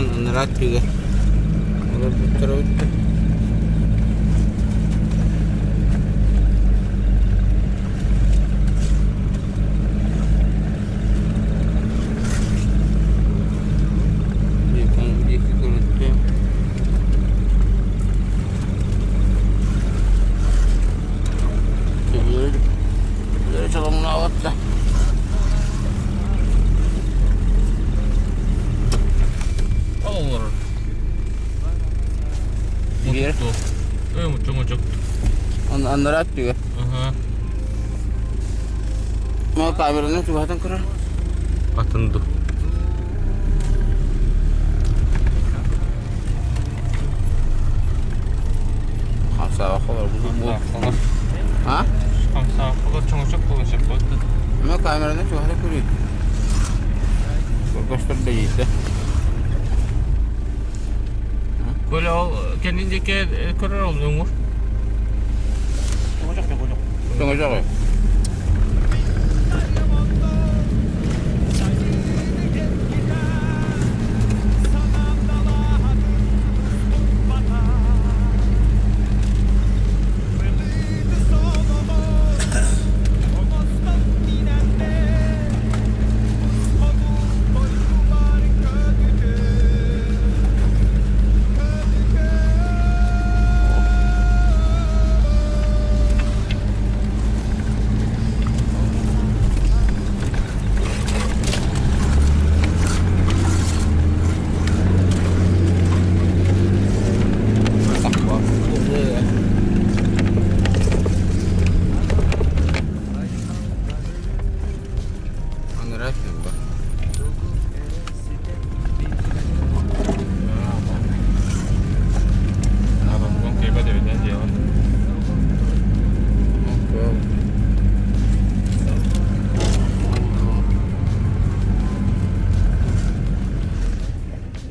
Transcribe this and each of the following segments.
nerat juga. Udah putar. Coba melawat dah. Oh, Gir. Muncul. Nerat juga. Mau kameranya coba datang keren. Tentu. Hamsa kalau bu. Hah? Hamsa kalau cocok kalau siapa tuh? Mau kameranya coba datang keren. Göster değil de. Böyle kendindeki karar oluyor mu? Tungacak ya.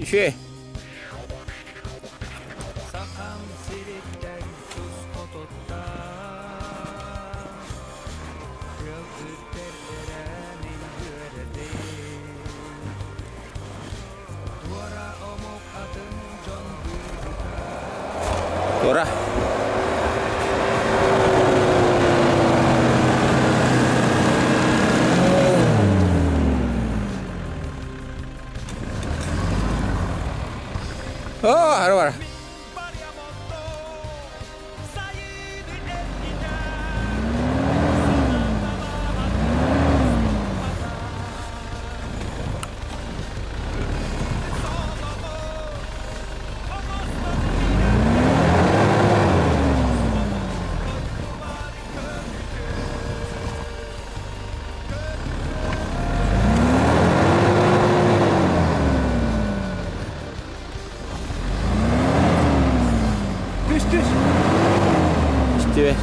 Şey. Ora. Oh, var. Düz. İşte.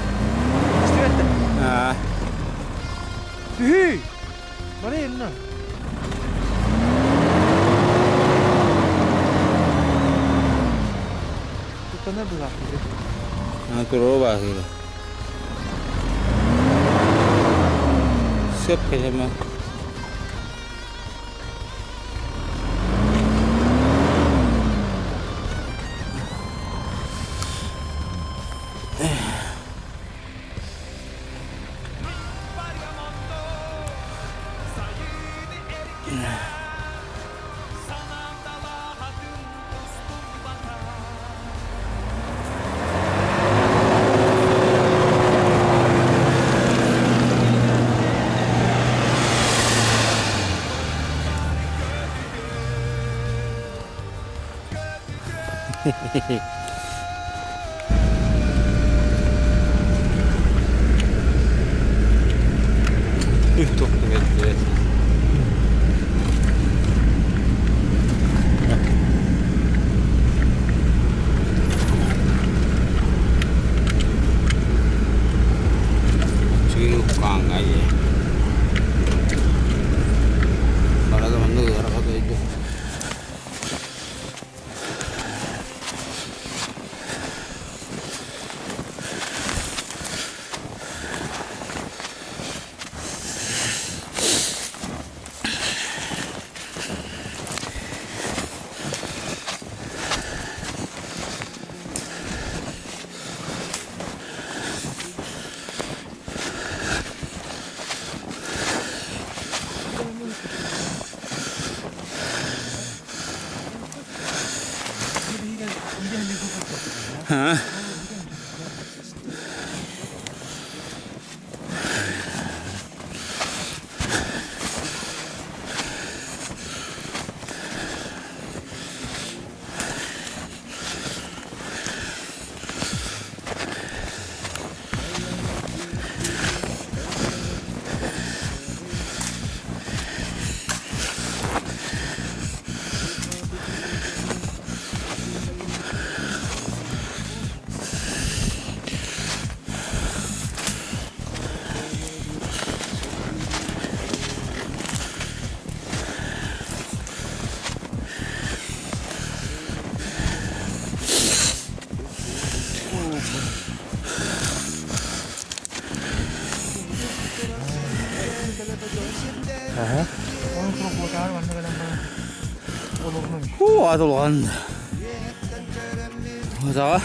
İstivetti. Ha. Hü. Mana eline? Tutana bıraktı. Ha turu bak gitu. Siap kayaknya mah. Çok kuvvetli. Cukang aja. Para teman tuh orang itu. Ha? Aha. Onu çok boşar var ne kadar olurmuş. Atılған. Одағы.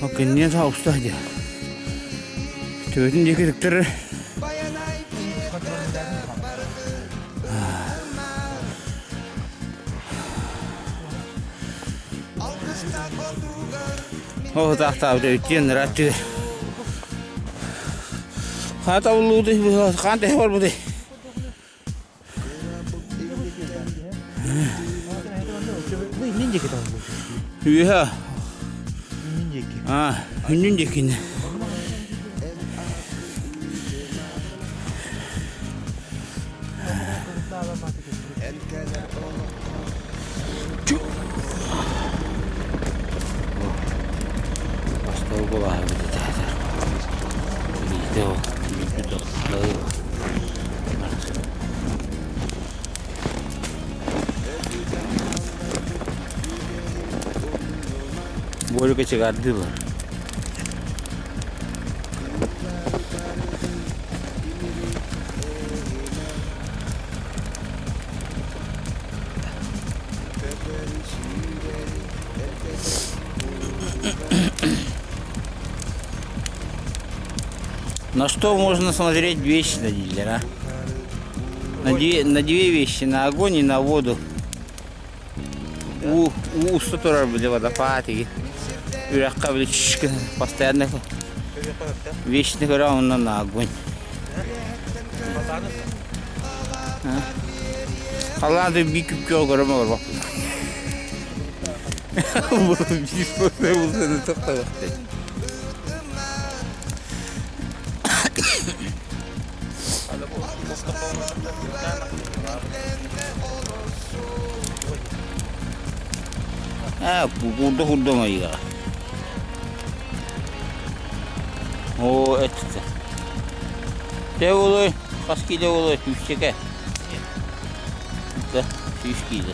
Океннен сауыста де. Төбетін жекеліктері. О, тақтау өттен ратты. Қата ұлуды, қантай бар бұды. Ninja kita bu. Iya. Ninja ki. Hünün jekini. Pasti gua lah gitu aja. Gitu. Gitu. Böyle çıkardı var. На что можно смотреть вещи на дилера? На две вещи, на огонь и на воду. У статура были водопады. Юракка были чуть-чуть постоянно вечный равно на огонь. Халанды бикіп кел көріме бар бақ. Бұл бейспостай болсаны тоқта бақтай. Kurda mayığa. O etti. Ne oluyor? Kaç kilo oluyor? 3 çeke. Da 3 kilo.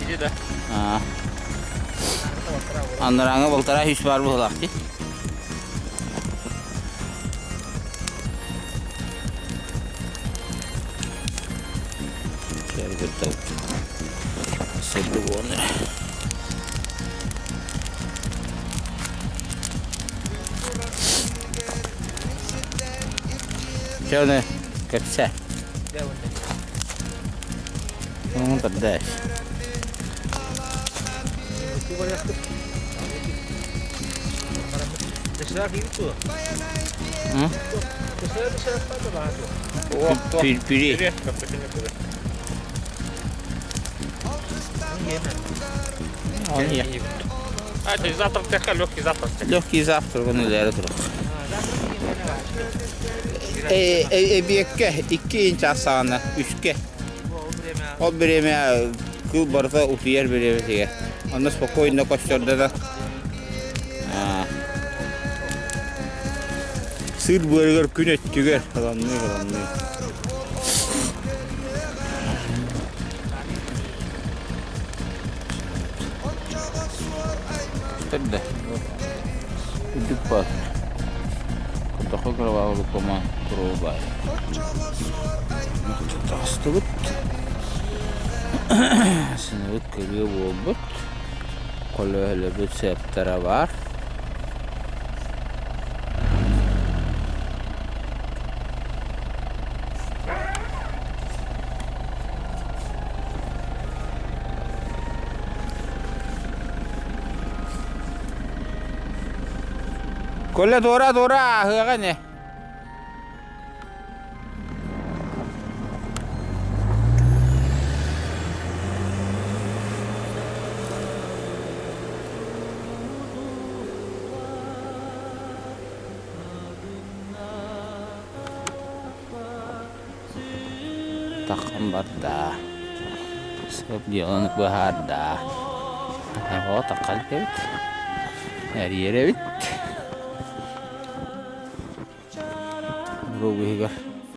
Kilo da. Ha. Anlaranga baltara hiç var bu laktı. Şöyle götür. Sevdi bu onları. Şöyle kapsa. Onu kadar. Пюре. Это завтрак такой легкий завтрак. Легкий завтрак onu ileri durur. Ebiyekke 2 inç asağına 3'ke. O bir yemeğe kıl barıda utuyer bir yemeğe. Ondan spokojno koşturdu da. Sır burger gün ettiler. Kalanlıyor. Terde. Hidup pas. Kataku kalau lu koma terubah. Tas tut. Sınıf kırıyor bu. Kalau hele bir septara var. Kolle tora hıga ne? Takkan barda. Sebab dia anak berhada. Oh takkan debit. Hari debit. Rugi ga.